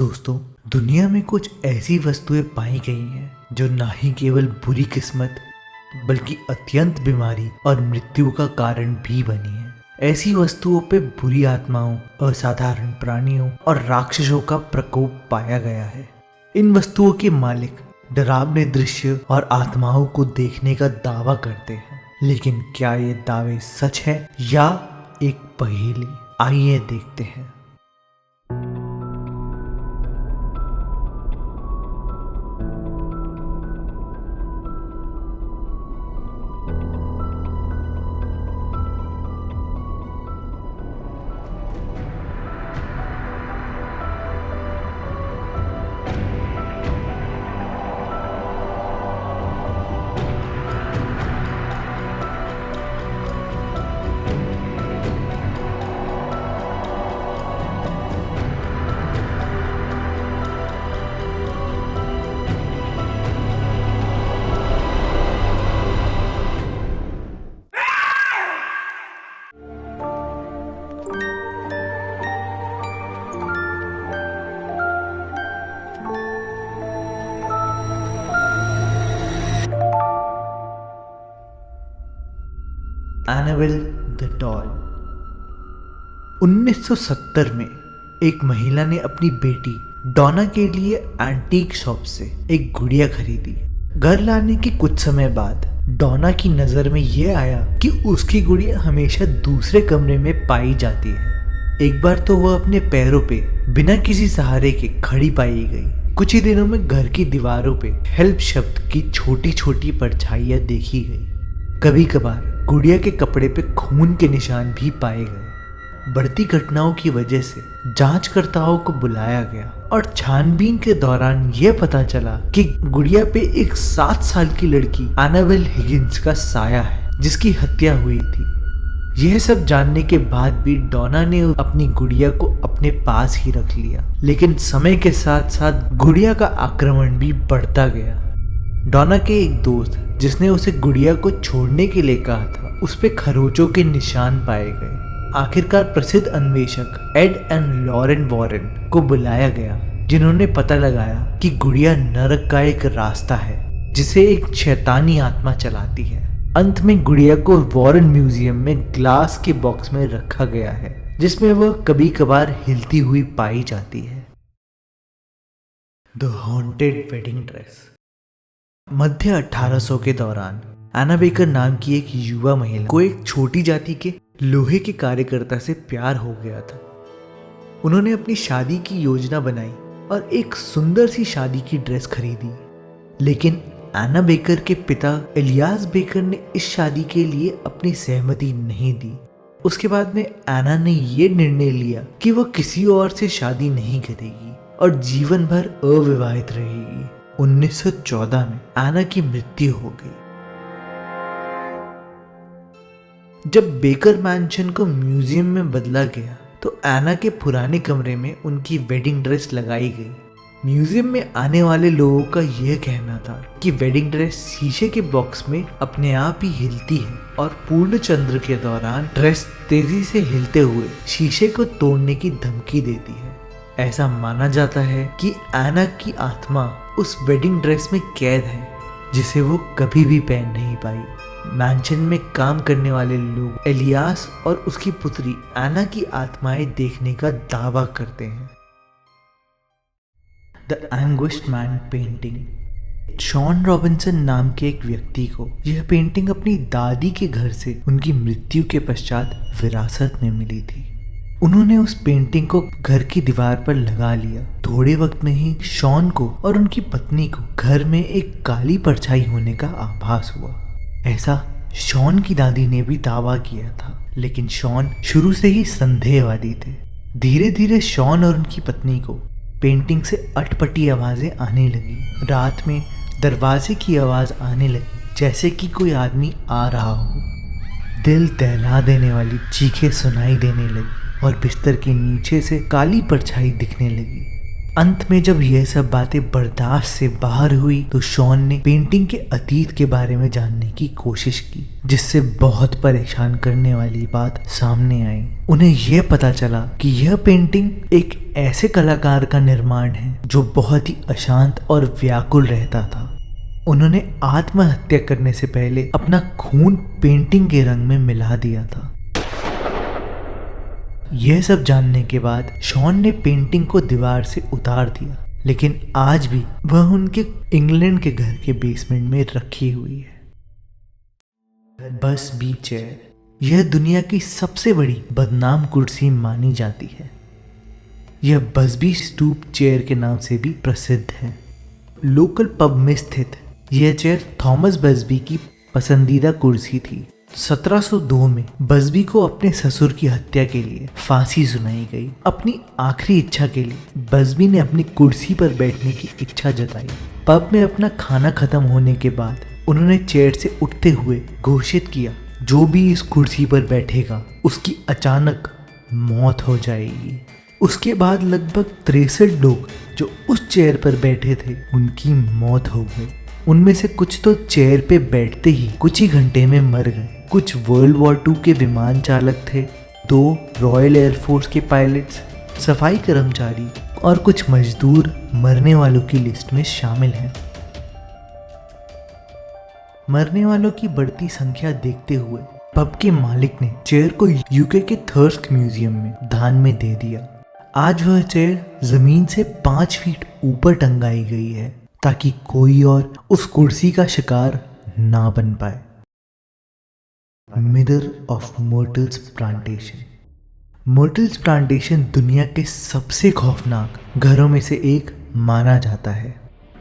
दोस्तों, दुनिया में कुछ ऐसी वस्तुएं पाई गई हैं जो ना ही केवल बुरी किस्मत बल्कि अत्यंत बीमारी और मृत्यु का कारण भी बनी है। ऐसी वस्तुओं पे बुरी आत्माओं, असाधारण प्राणियों और राक्षसों का प्रकोप पाया गया है। इन वस्तुओं के मालिक डरावने दृश्य और आत्माओं को देखने का दावा करते हैं, लेकिन क्या ये दावे सच है या एक पहेली? आइए देखते हैं। Annabelle the doll. 1970 में एक महिला ने अपनी बेटी डॉना के लिए एंटीक शॉप से एक गुड़िया खरीदी। घर लाने के कुछ समय बाद डॉना की नजर में यह आया कि उसकी गुड़िया हमेशा दूसरे कमरे में पाई जाती है। एक बार तो वह अपने पैरों पे बिना किसी सहारे के खड़ी पाई गई। कुछ ही दिनों में घर की दीवारों पे हेल्प शब्द की छोटी छोटी परछाइयां देखी गई। कभी कभार गुड़िया के कपड़े पे खून के निशान भी पाए गए। बढ़ती घटनाओं की वजह से जांचकर्ताओं को बुलाया गया और छानबीन के दौरान यह पता चला कि गुड़िया पे एक 7 साल की लड़की एनाबेल हिगिंस का साया है, जिसकी हत्या हुई थी। यह सब जानने के बाद भी डॉना ने अपनी गुड़िया को अपने पास ही रख लिया, लेकिन समय के साथ साथ गुड़िया का आक्रमण भी बढ़ता गया। डॉना के एक दोस्त जिसने उसे गुड़िया को छोड़ने के लिए कहा था, उस पे खरोचों के निशान पाए गए। आखिरकार प्रसिद्ध अन्वेषक एड एंड लॉरेन वॉरेन को बुलाया गया, जिन्होंने पता लगाया कि गुड़िया नरक का एक रास्ता है जिसे एक शैतानी आत्मा चलाती है। अंत में गुड़िया को वॉरेन म्यूजियम में ग्लास के बॉक्स में रखा गया है, जिसमें वह कभी कभार हिलती हुई पाई जाती है। The haunted wedding dress. मध्य 1800 के दौरान एना बेकर नाम की एक युवा महिला को एक छोटी जाति के लोहे के कार्यकर्ता से प्यार हो गया था। उन्होंने अपनी शादी की योजना बनाई और एक सुंदर सी शादी की ड्रेस खरीदी, लेकिन एना बेकर के पिता इलियास बेकर ने इस शादी के लिए अपनी सहमति नहीं दी। उसके बाद में एना ने यह निर्णय लिया कि वह किसी और से शादी नहीं करेगी और जीवन भर अविवाहित रहेगी। 1914 में एना की मृत्यु हो गई। जब बेकर मैंशन को म्यूजियम में बदला गया तो एना के पुराने कमरे में उनकी वेडिंग ड्रेस लगाई गई। म्यूजियम में आने वाले लोगों का यह कहना था कि वेडिंग ड्रेस शीशे के बॉक्स में अपने आप ही हिलती है और पूर्ण चंद्र के दौरान ड्रेस तेजी से हिलते हुए शीशे को तोड़ने की धमकी देती है। ऐसा माना जाता है कि एना की आत्मा उस वेडिंग ड्रेस में कैद है, जिसे वो कभी भी पहन नहीं पाई। मैंशन में काम करने वाले लोग इलियास और उसकी पुत्री एना की आत्माएं देखने का दावा करते हैं। The anguished man painting. Sean Robinson नाम के एक व्यक्ति को यह पेंटिंग अपनी दादी के घर से उनकी मृत्यु के पश्चात विरासत में मिली थी। उन्होंने उस पेंटिंग को घर की दीवार पर लगा लिया। थोड़े वक्त में ही शॉन को और उनकी पत्नी को घर में एक काली परछाई होने का आभास हुआ। ऐसा शॉन की दादी ने भी दावा किया था, लेकिन शॉन शुरू से ही संदेहवादी थे। धीरे धीरे शॉन और उनकी पत्नी को पेंटिंग से अटपटी आवाजें आने लगी। रात में दरवाजे की आवाज आने लगी, जैसे कि कोई आदमी आ रहा हो। दिल दहला देने वाली चीखें सुनाई देने लगी और बिस्तर के नीचे से काली परछाई दिखने लगी। अंत में जब यह सब बातें बर्दाश्त से बाहर हुई तो शॉन ने पेंटिंग के अतीत के बारे में जानने की कोशिश की, जिससे बहुत परेशान करने वाली बात सामने आई। उन्हें यह पता चला कि यह पेंटिंग एक ऐसे कलाकार का निर्माण है जो बहुत ही अशांत और व्याकुल रहता था। उन्होंने आत्महत्या करने से पहले अपना खून पेंटिंग के रंग में मिला दिया था। यह सब जानने के बाद शॉन ने पेंटिंग को दीवार से उतार दिया, लेकिन आज भी वह उनके इंग्लैंड के घर के बेसमेंट में रखी हुई है। बसबी चेयर यह दुनिया की सबसे बड़ी बदनाम कुर्सी मानी जाती है। यह बसबी स्टूप चेयर के नाम से भी प्रसिद्ध है। लोकल पब में स्थित यह चेयर थॉमस बसबी की पसंदीदा कुर्सी थी। 1702 में बसबी को अपने ससुर की हत्या के लिए फांसी सुनाई गई। अपनी आखिरी इच्छा के लिए बसबी ने अपनी कुर्सी पर बैठने की इच्छा जताई। पब में अपना खाना खत्म होने के बाद उन्होंने चेयर से उठते हुए घोषित किया, जो भी इस कुर्सी पर बैठेगा उसकी अचानक मौत हो जाएगी। उसके बाद लगभग 63 लोग जो उस चेयर पर बैठे थे उनकी मौत हो गई। उनमें से कुछ तो चेयर पे बैठते ही कुछ ही घंटे में मर गए। कुछ वर्ल्ड वॉर 2 के विमान चालक थे, 2 रॉयल एयरफोर्स के पायलट्स, सफाई कर्मचारी और कुछ मजदूर मरने वालों की लिस्ट में शामिल हैं। मरने वालों की बढ़ती संख्या देखते हुए पब के मालिक ने चेयर को यूके के थर्स्क म्यूजियम में दान में दे दिया। आज वह चेयर जमीन से 5 फीट ऊपर टंगाई गई है ताकि कोई और उस कुर्सी का शिकार ना बन पाए। Mirror of Myrtles plantation. Myrtles plantation दुनिया के सबसे खौफनाक घरों में से एक माना जाता है।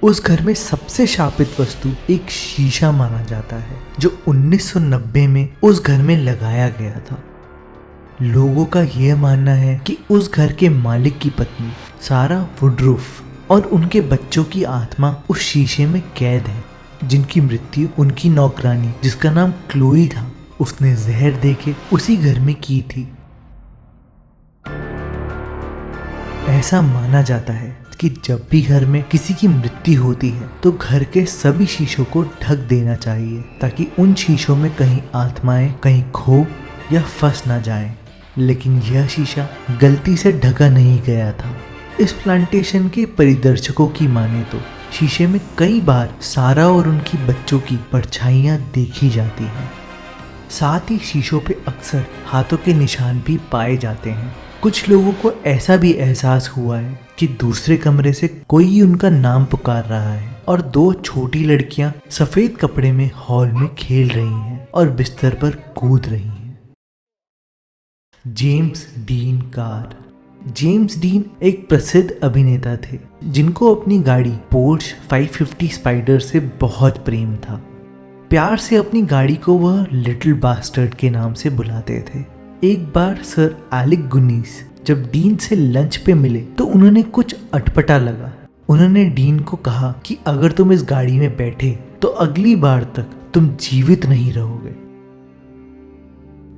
उस घर में सबसे शापित वस्तु एक शीशा माना जाता है जो 1990 में उस घर में लगाया गया था। लोगों का यह मानना है कि उस घर के मालिक की पत्नी सारा वुडरूफ और उनके बच्चों की आत्मा उस शीशे में कैद है, जिनकी मृत्यु उनकी नौकरानी जिसका नाम क्लोई था उसने जहर देके उसी घर में की थी। ऐसा माना जाता है कि जब भी घर में किसी की मृत्यु होती है तो घर के सभी शीशों को ढक देना चाहिए ताकि उन शीशों में कहीं आत्माएं कहीं खो या फंस ना जाएं। लेकिन यह शीशा गलती से ढका नहीं गया था। इस प्लांटेशन के परिदर्शकों की माने तो शीशे में कई बार सारा और उनकी बच्चों की परछाइयां देखी जाती हैं। साथ ही शीशों पे अक्सर हाथों के निशान भी पाए जाते हैं। कुछ लोगों को ऐसा भी एहसास हुआ है कि दूसरे कमरे से कोई उनका नाम पुकार रहा है और 2 छोटी लड़कियां सफेद कपड़े में हॉल में खेल रही हैं और बिस्तर पर कूद रही हैं। James dean car. James dean एक प्रसिद्ध अभिनेता थे जिनको अपनी गाड़ी पोर्श 550 स्पाइडर से बहुत प्रेम था। प्यार से अपनी गाड़ी को वह लिटिल बास्टर्ड के नाम से बुलाते थे। एक बार सर एलिक गुनीस जब डीन से लंच पे मिले तो उन्होंने कुछ अटपटा लगा। उन्होंने डीन को कहा कि अगर तुम इस गाड़ी में बैठे तो अगली बार तक तुम जीवित नहीं रहोगे।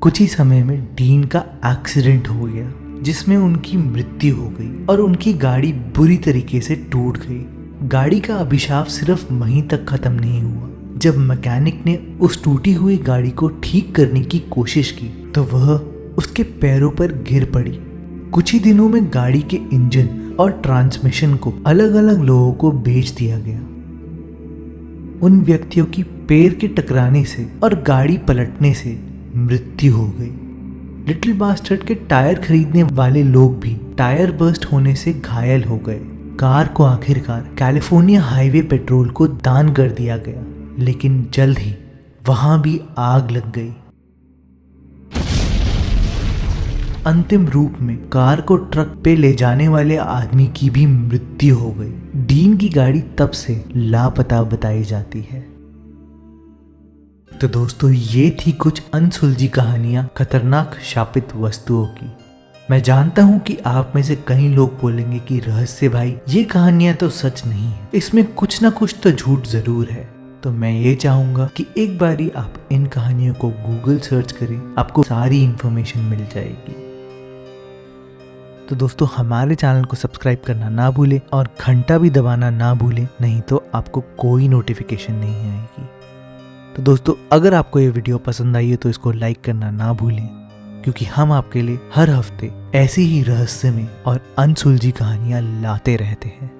कुछ ही समय में डीन का एक्सीडेंट हो गया जिसमें उनकी मृत्यु हो गई और उनकी गाड़ी बुरी तरीके से टूट गई। गाड़ी का अभिशाप सिर्फ वहीं तक खत्म नहीं हुआ। जब मैकेनिक ने उस टूटी हुई गाड़ी को ठीक करने की कोशिश की तो वह उसके पैरों पर गिर पड़ी। कुछ ही दिनों में गाड़ी के इंजन और ट्रांसमिशन को अलग अलग लोगों को बेच दिया गया। उन व्यक्तियों की पैर के टकराने से और गाड़ी पलटने से मृत्यु हो गई। लिटिल बास्टर्ड के टायर खरीदने वाले लोग भी टायर बर्स्ट होने से घायल हो गए। कार को आखिरकार कैलिफोर्निया हाईवे पेट्रोल को दान कर दिया गया, लेकिन जल्द ही वहां भी आग लग गई। अंतिम रूप में कार को ट्रक पे ले जाने वाले आदमी की भी मृत्यु हो गई। डीन की गाड़ी तब से लापता बताई जाती है। तो दोस्तों, ये थी कुछ अनसुलझी कहानियां खतरनाक शापित वस्तुओं की। मैं जानता हूं कि आप में से कई लोग बोलेंगे कि रहस्य भाई, ये कहानियां तो सच नहीं है, इसमें कुछ ना कुछ तो झूठ जरूर है। तो मैं ये चाहूंगा कि एक बारी आप इन कहानियों को गूगल सर्च करें, आपको सारी इंफॉर्मेशन मिल जाएगी। तो दोस्तों हमारे चैनल को सब्सक्राइब करना ना भूलें और घंटा भी दबाना ना भूलें, नहीं तो आपको कोई नोटिफिकेशन नहीं आएगी। तो दोस्तों अगर आपको ये वीडियो पसंद आई है तो इसको लाइक करना ना भूलें, क्योंकि हम आपके लिए हर हफ्ते ऐसी ही रहस्यमय और अनसुलझी कहानियां लाते रहते हैं।